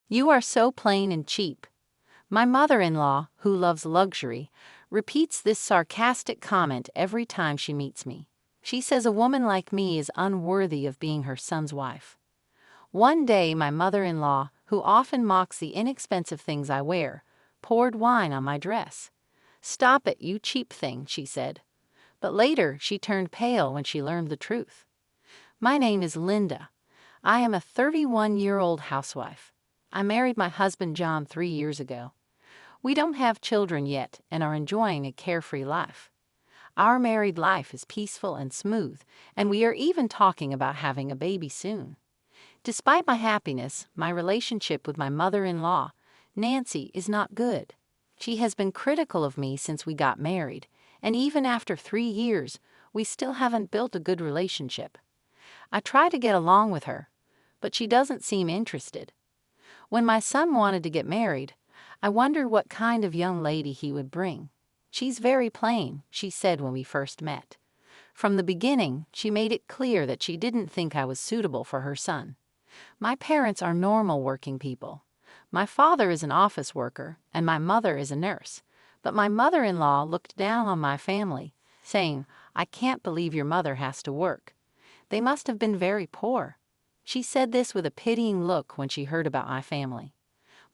You are so plain and cheap. My mother-in-law, who loves luxury, repeats this sarcastic comment every time she meets me. She says a woman like me is unworthy of being her son's wife. One day, my mother-in-law, who often mocks the inexpensive things I wear, poured wine on my dress. "Stop it, you cheap thing," she said. But later, she turned pale when she learned the truth. My name is Linda. I am a 31-year-old housewife. I married my husband John 3 years ago. We don't have children yet and are enjoying a carefree life. Our married life is peaceful and smooth, and we are even talking about having a baby soon. Despite my happiness, my relationship with my mother-in-law, Nancy, is not good. She has been critical of me since we got married, and even after 3 years, we still haven't built a good relationship. I try to get along with her, but she doesn't seem interested. When my son wanted to get married, I wondered what kind of young lady he would bring. "She's very plain," she said when we first met. From the beginning, she made it clear that she didn't think I was suitable for her son. My parents are normal working people. My father is an office worker and my mother is a nurse. But my mother-in-law looked down on my family, saying, "I can't believe your mother has to work. They must have been very poor." She said this with a pitying look when she heard about my family.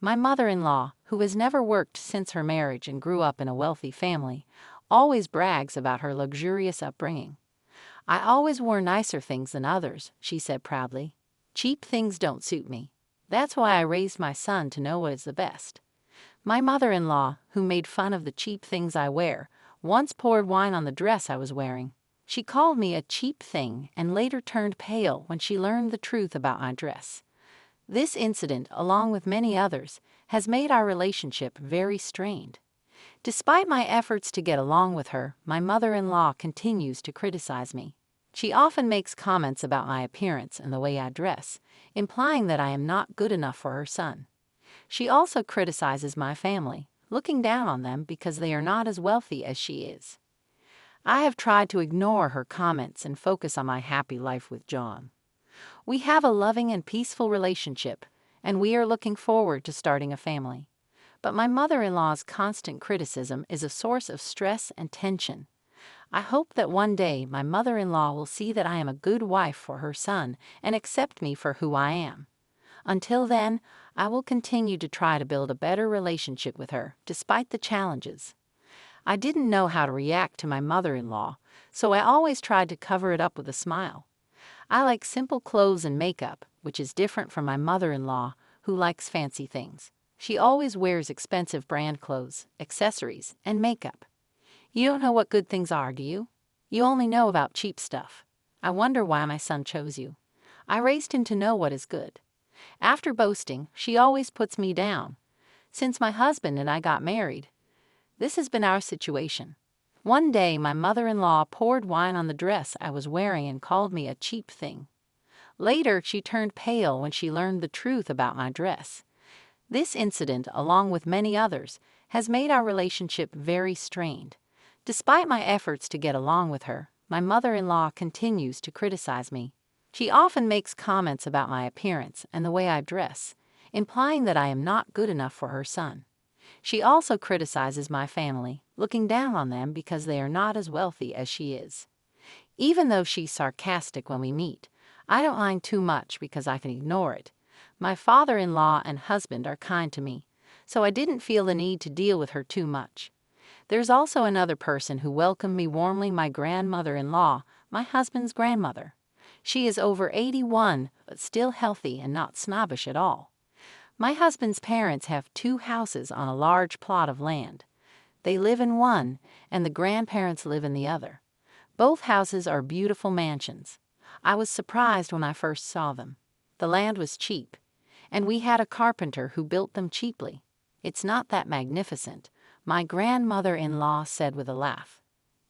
My mother-in-law, who has never worked since her marriage and grew up in a wealthy family, always brags about her luxurious upbringing. "I always wore nicer things than others," she said proudly. "Cheap things don't suit me. That's why I raised my son to know what is the best." My mother-in-law, who made fun of the cheap things I wear, once poured wine on the dress I was wearing. She called me a cheap thing and later turned pale when she learned the truth about my dress. This incident, along with many others, has made our relationship very strained. Despite my efforts to get along with her, my mother-in-law continues to criticize me. She often makes comments about my appearance and the way I dress, implying that I am not good enough for her son. She also criticizes my family, looking down on them because they are not as wealthy as she is. I have tried to ignore her comments and focus on my happy life with John. We have a loving and peaceful relationship, and we are looking forward to starting a family. But my mother-in-law's constant criticism is a source of stress and tension. I hope that one day my mother-in-law will see that I am a good wife for her son and accept me for who I am. Until then, I will continue to try to build a better relationship with her, despite the challenges. I didn't know how to react to my mother-in-law, so I always tried to cover it up with a smile. I like simple clothes and makeup, which is different from my mother-in-law, who likes fancy things. She always wears expensive brand clothes, accessories, and makeup. You don't know what good things are, do you? You only know about cheap stuff. I wonder why my son chose you. I raised him to know what is good. After boasting, she always puts me down. Since my husband and I got married, this has been our situation. One day, my mother-in-law poured wine on the dress I was wearing and called me a cheap thing. Later, she turned pale when she learned the truth about my dress. This incident, along with many others, has made our relationship very strained. Despite my efforts to get along with her, my mother-in-law continues to criticize me. She often makes comments about my appearance and the way I dress, implying that I am not good enough for her son. She also criticizes my family, looking down on them because they are not as wealthy as she is. Even though she's sarcastic when we meet, I don't mind too much because I can ignore it. My father-in-law and husband are kind to me, so I didn't feel the need to deal with her too much. There's also another person who welcomed me warmly, my grandmother-in-law, my husband's grandmother. She is over 81, but still healthy and not snobbish at all. My husband's parents have 2 houses on a large plot of land. They live in one, and the grandparents live in the other. Both houses are beautiful mansions. I was surprised when I first saw them. The land was cheap, and we had a carpenter who built them cheaply. "It's not that magnificent," my grandmother-in-law said with a laugh.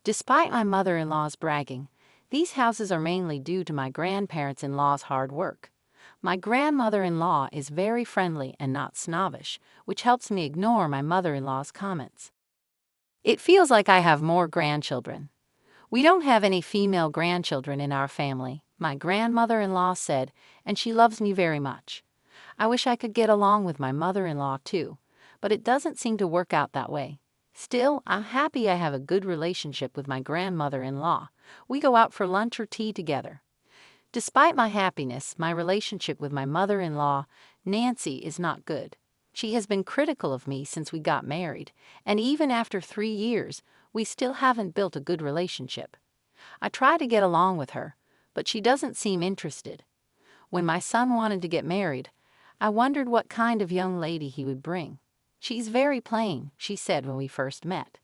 Despite my mother-in-law's bragging, these houses are mainly due to my grandparents-in-law's hard work. My grandmother-in-law is very friendly and not snobbish, which helps me ignore my mother-in-law's comments. It feels like I have more grandchildren. "We don't have any female grandchildren in our family," my grandmother-in-law said, "and she loves me very much. I wish I could get along with my mother-in-law too, but it doesn't seem to work out that way. Still, I'm happy I have a good relationship with my grandmother-in-law. We go out for lunch or tea together. Despite my happiness, my relationship with my mother-in-law, Nancy, is not good. She has been critical of me since we got married, and even after 3 years, we still haven't built a good relationship. I try to get along with her, but she doesn't seem interested. When my son wanted to get married, I wondered what kind of young lady he would bring. She's very plain, she said when we first met.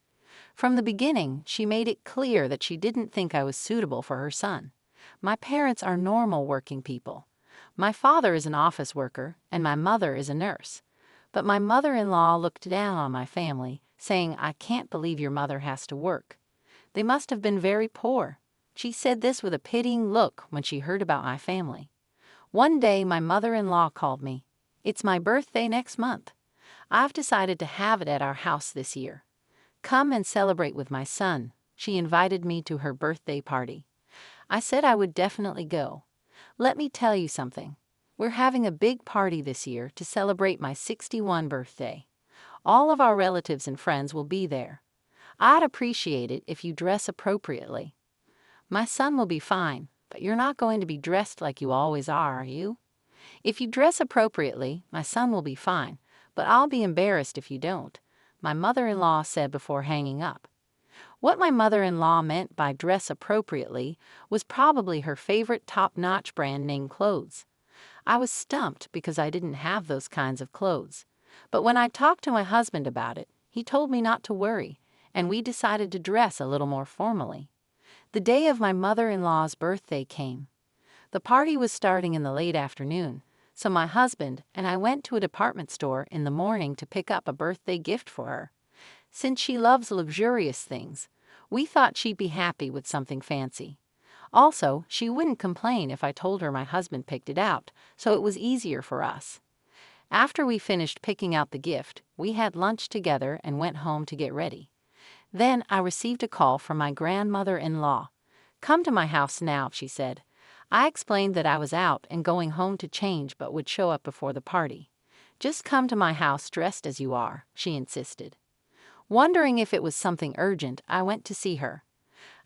From the beginning, she made it clear that she didn't think I was suitable for her son. My parents are normal working people. My father is an office worker, and my mother is a nurse. But my mother-in-law looked down on my family, saying, "I can't believe your mother has to work. They must have been very poor." She said this with a pitying look when she heard about my family. One day, my mother-in-law called me. "It's my birthday next month. I've decided to have it at our house this year. Come and celebrate with my son." She invited me to her birthday party. I said I would definitely go. Let me tell you something. We're having a big party this year to celebrate my 61st birthday. All of our relatives and friends will be there. I'd appreciate it if you dress appropriately. My son will be fine, but you're not going to be dressed like you always are you? If you dress appropriately, my son will be fine, but I'll be embarrassed if you don't, my mother-in-law said before hanging up. What my mother-in-law meant by dress appropriately was probably her favorite top-notch brand name clothes. I was stumped because I didn't have those kinds of clothes. But when I talked to my husband about it, he told me not to worry, and we decided to dress a little more formally. The day of my mother-in-law's birthday came. The party was starting in the late afternoon, so my husband and I went to a department store in the morning to pick up a birthday gift for her. Since she loves luxurious things, we thought she'd be happy with something fancy. Also, she wouldn't complain if I told her my husband picked it out, so it was easier for us. After we finished picking out the gift, we had lunch together and went home to get ready. Then I received a call from my grandmother-in-law. "Come to my house now," she said. I explained that I was out and going home to change but would show up before the party. "Just come to my house dressed as you are," she insisted. Wondering if it was something urgent, I went to see her.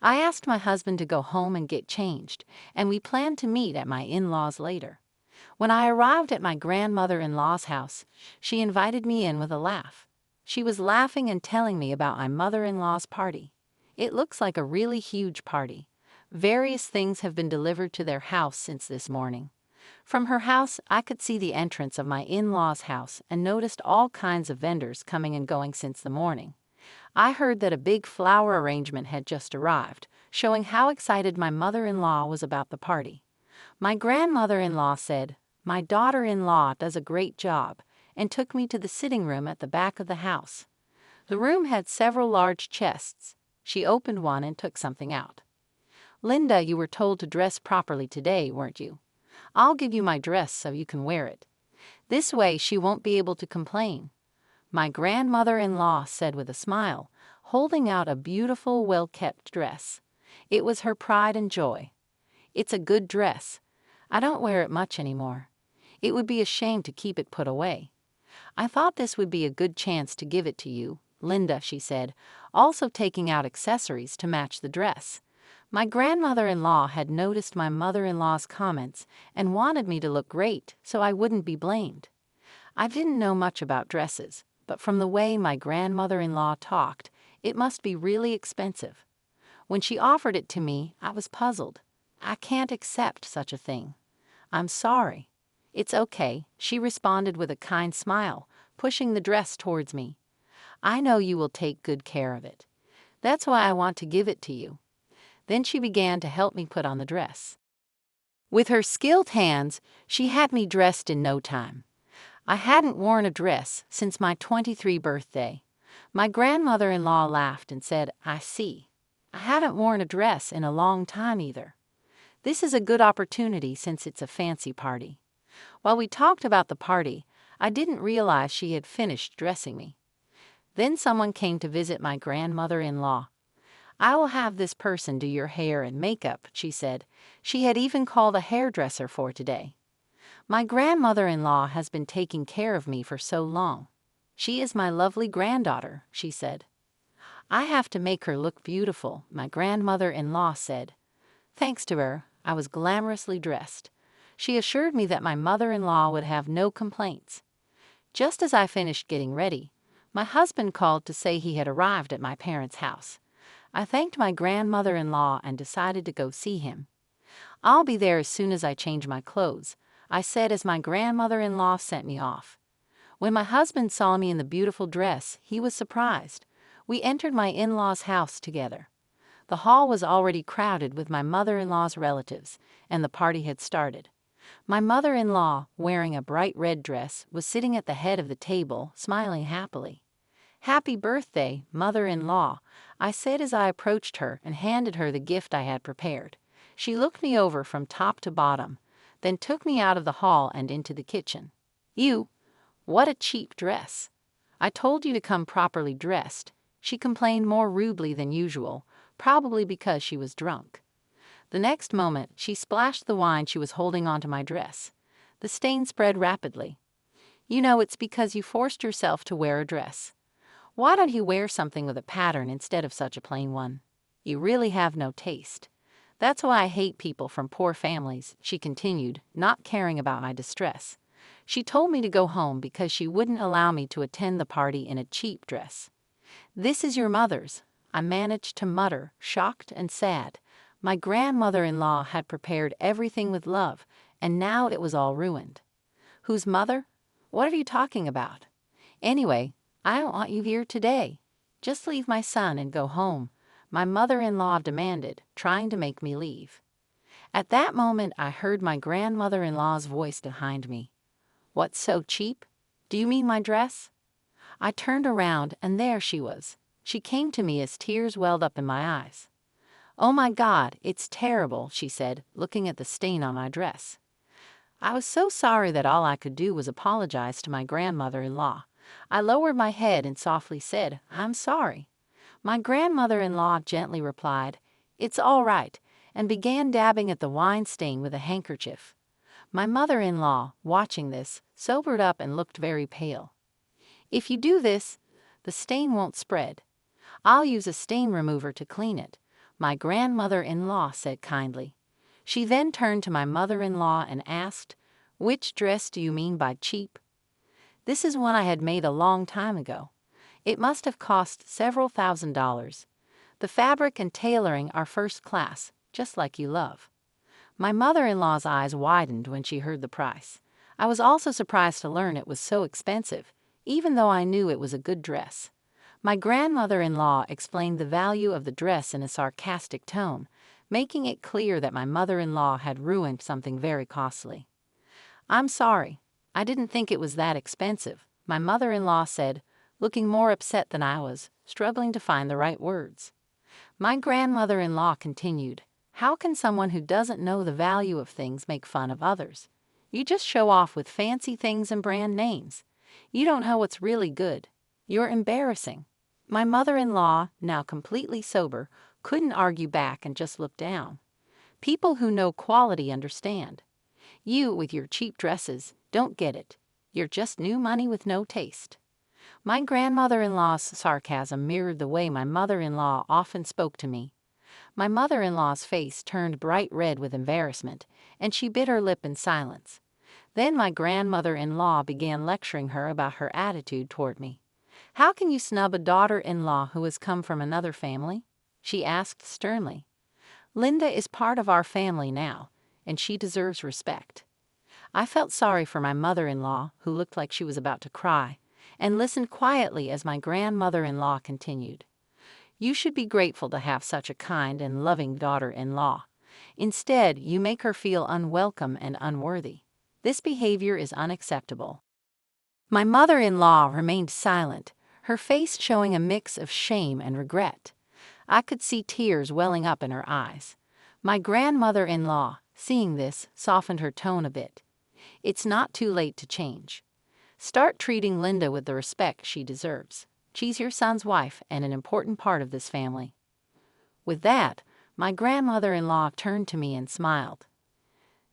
I asked my husband to go home and get changed, and we planned to meet at my in-laws later. When I arrived at my grandmother-in-law's house, she invited me in with a laugh. She was laughing and telling me about my mother-in-law's party. It looks like a really huge party. Various things have been delivered to their house since this morning. From her house, I could see the entrance of my in-laws' house and noticed all kinds of vendors coming and going since the morning. I heard that a big flower arrangement had just arrived, showing how excited my mother-in-law was about the party. My grandmother-in-law said, "My daughter-in-law does a great job," and took me to the sitting room at the back of the house. The room had several large chests. She opened one and took something out. "Linda, you were told to dress properly today, weren't you? I'll give you my dress so you can wear it. This way she won't be able to complain," my grandmother-in-law said with a smile, holding out a beautiful, well-kept dress. It was her pride and joy. "It's a good dress. I don't wear it much anymore. It would be a shame to keep it put away. I thought this would be a good chance to give it to you, Linda," she said, also taking out accessories to match the dress. My grandmother-in-law had noticed my mother-in-law's comments and wanted me to look great so I wouldn't be blamed. I didn't know much about dresses, but from the way my grandmother-in-law talked, it must be really expensive. When she offered it to me, I was puzzled. "I can't accept such a thing. I'm sorry." "It's okay," she responded with a kind smile, pushing the dress towards me. "I know you will take good care of it. That's why I want to give it to you." Then she began to help me put on the dress. With her skilled hands, she had me dressed in no time. I hadn't worn a dress since my 23rd birthday. My grandmother-in-law laughed and said, "I see. I haven't worn a dress in a long time either. This is a good opportunity since it's a fancy party." While we talked about the party, I didn't realize she had finished dressing me. Then someone came to visit my grandmother-in-law. "I will have this person do your hair and makeup," she said. She had even called a hairdresser for today. My grandmother-in-law has been taking care of me for so long. She is my lovely granddaughter, she said. I have to make her look beautiful, my grandmother-in-law said. Thanks to her, I was glamorously dressed. She assured me that my mother-in-law would have no complaints. Just as I finished getting ready, my husband called to say he had arrived at my parents' house. I thanked my grandmother-in-law and decided to go see him. I'll be there as soon as I change my clothes, I said as my grandmother-in-law sent me off. When my husband saw me in the beautiful dress, he was surprised. We entered my in-laws' house together. The hall was already crowded with my mother-in-law's relatives, and the party had started. My mother-in-law, wearing a bright red dress, was sitting at the head of the table, smiling happily. "Happy birthday, mother-in-law," I said as I approached her and handed her the gift I had prepared. She looked me over from top to bottom, then took me out of the hall and into the kitchen. What a cheap dress. I told you to come properly dressed," she complained more rudely than usual, probably because she was drunk. The next moment, she splashed the wine she was holding onto my dress. The stain spread rapidly. "You know it's because you forced yourself to wear a dress. Why don't you wear something with a pattern instead of such a plain one? You really have no taste. That's why I hate people from poor families," she continued, not caring about my distress. She told me to go home because she wouldn't allow me to attend the party in a cheap dress. "This is your mother's," I managed to mutter, shocked and sad. My grandmother-in-law had prepared everything with love, and now it was all ruined. "Whose mother? What are you talking about? Anyway, I don't want you here today. Just leave my son and go home," my mother-in-law demanded, trying to make me leave. At that moment, I heard my grandmother-in-law's voice behind me. "What's so cheap? Do you mean my dress?" I turned around, and there she was. She came to me as tears welled up in my eyes. "Oh my God, it's terrible," she said, looking at the stain on my dress. I was so sorry that all I could do was apologize to my grandmother-in-law. I lowered my head and softly said, "I'm sorry." My grandmother-in-law gently replied, "It's all right," and began dabbing at the wine stain with a handkerchief. My mother-in-law, watching this, sobered up and looked very pale. "If you do this, the stain won't spread. I'll use a stain remover to clean it," my grandmother-in-law said kindly. She then turned to my mother-in-law and asked, "Which dress do you mean by cheap?" This is one I had made a long time ago. It must have cost several $1,000s. The fabric and tailoring are first class, just like you love. My mother-in-law's eyes widened when she heard the price. I was also surprised to learn it was so expensive, even though I knew it was a good dress. My grandmother-in-law explained the value of the dress in a sarcastic tone, making it clear that my mother-in-law had ruined something very costly. "I'm sorry. I didn't think it was that expensive," my mother-in-law said, looking more upset than I was, struggling to find the right words. My grandmother-in-law continued, "How can someone who doesn't know the value of things make fun of others? You just show off with fancy things and brand names. You don't know what's really good. You're embarrassing." My mother-in-law, now completely sober, couldn't argue back and just looked down. "People who know quality understand. You, with your cheap dresses, don't get it. You're just new money with no taste." My grandmother-in-law's sarcasm mirrored the way my mother-in-law often spoke to me. My mother-in-law's face turned bright red with embarrassment, and she bit her lip in silence. Then my grandmother-in-law began lecturing her about her attitude toward me. "How can you snub a daughter-in-law who has come from another family?" she asked sternly. "Linda is part of our family now, and she deserves respect." I felt sorry for my mother-in-law, who looked like she was about to cry, and listened quietly as my grandmother-in-law continued. "You should be grateful to have such a kind and loving daughter-in-law. Instead, you make her feel unwelcome and unworthy. This behavior is unacceptable." My mother-in-law remained silent, her face showing a mix of shame and regret. I could see tears welling up in her eyes. My grandmother-in-law, seeing this, softened her tone a bit. "It's not too late to change. Start treating Linda with the respect she deserves. She's your son's wife and an important part of this family." With that, my grandmother-in-law turned to me and smiled.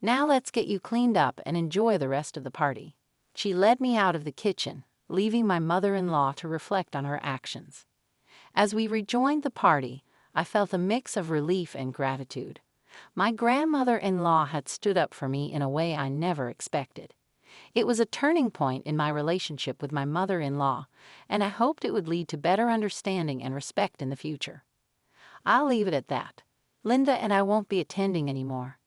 Now let's get you cleaned up and enjoy the rest of the party." She led me out of the kitchen, leaving my mother-in-law to reflect on her actions. As we rejoined the party, I felt a mix of relief and gratitude. My grandmother-in-law had stood up for me in a way I never expected. It was a turning point in my relationship with my mother-in-law, and I hoped it would lead to better understanding and respect in the future. I'll leave it at that. Linda and I won't be attending anymore.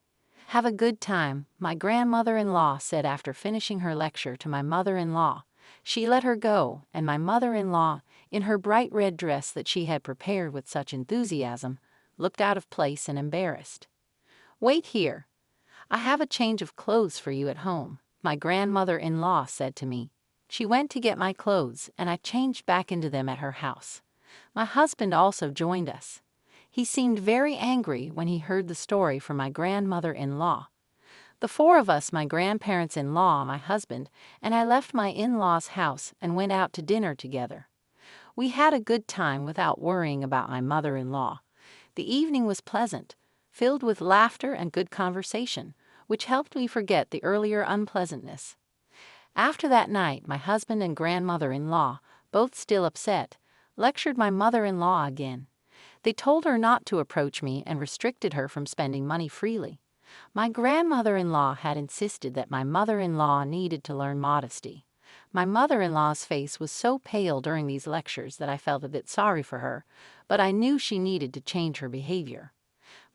"Have a good time," my grandmother-in-law said after finishing her lecture to my mother-in-law. She let her go, and my mother-in-law, in her bright red dress that she had prepared with such enthusiasm, looked out of place and embarrassed. "Wait here. I have a change of clothes for you at home," my grandmother-in-law said to me. She went to get my clothes, and I changed back into them at her house. My husband also joined us. He seemed very angry when he heard the story from my grandmother-in-law. The four of us, my grandparents-in-law, my husband, and I, left my in-laws' house and went out to dinner together. We had a good time without worrying about my mother-in-law. The evening was pleasant, filled with laughter and good conversation, which helped me forget the earlier unpleasantness. After that night, my husband and grandmother-in-law, both still upset, lectured my mother-in-law again. They told her not to approach me and restricted her from spending money freely. My grandmother-in-law had insisted that my mother-in-law needed to learn modesty. My mother-in-law's face was so pale during these lectures that I felt a bit sorry for her, but I knew she needed to change her behavior.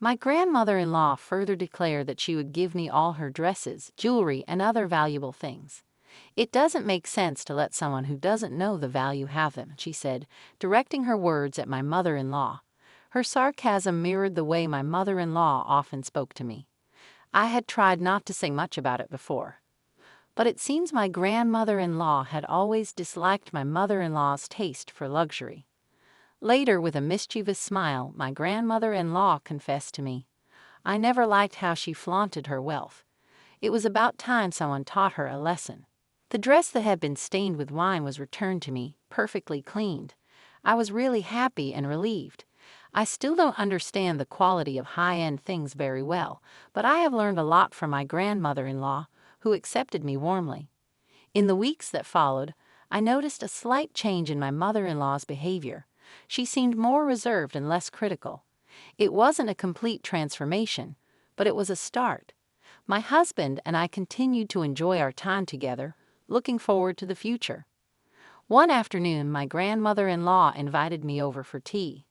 My grandmother-in-law further declared that she would give me all her dresses, jewelry, and other valuable things. "It doesn't make sense to let someone who doesn't know the value have them," she said, directing her words at my mother-in-law. Her sarcasm mirrored the way my mother-in-law often spoke to me. I had tried not to say much about it before, but it seems my grandmother-in-law had always disliked my mother-in-law's taste for luxury. Later, with a mischievous smile, my grandmother-in-law confessed to me, "I never liked how she flaunted her wealth. It was about time someone taught her a lesson." The dress that had been stained with wine was returned to me, perfectly cleaned. I was really happy and relieved. I still don't understand the quality of high-end things very well, but I have learned a lot from my grandmother-in-law, who accepted me warmly. In the weeks that followed, I noticed a slight change in my mother-in-law's behavior. She seemed more reserved and less critical. It wasn't a complete transformation, but it was a start. My husband and I continued to enjoy our time together, looking forward to the future. One afternoon, my grandmother-in-law invited me over for tea.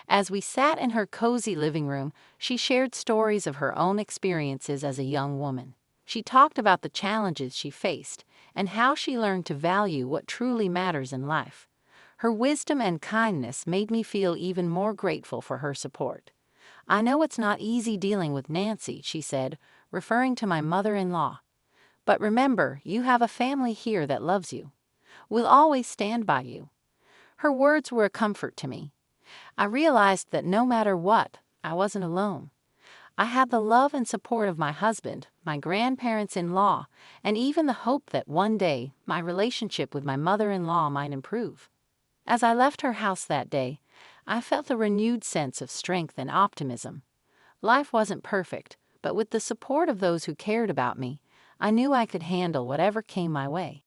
As we sat in her cozy living room, she shared stories of her own experiences as a young woman. She talked about the challenges she faced and how she learned to value what truly matters in life. Her wisdom and kindness made me feel even more grateful for her support. "I know it's not easy dealing with Nancy," she said, referring to my mother-in-law. "But remember, you have a family here that loves you. We'll always stand by you." Her words were a comfort to me. I realized that no matter what, I wasn't alone. I had the love and support of my husband, my grandparents-in-law, and even the hope that one day my relationship with my mother-in-law might improve. As I left her house that day, I felt a renewed sense of strength and optimism. Life wasn't perfect, but with the support of those who cared about me, I knew I could handle whatever came my way.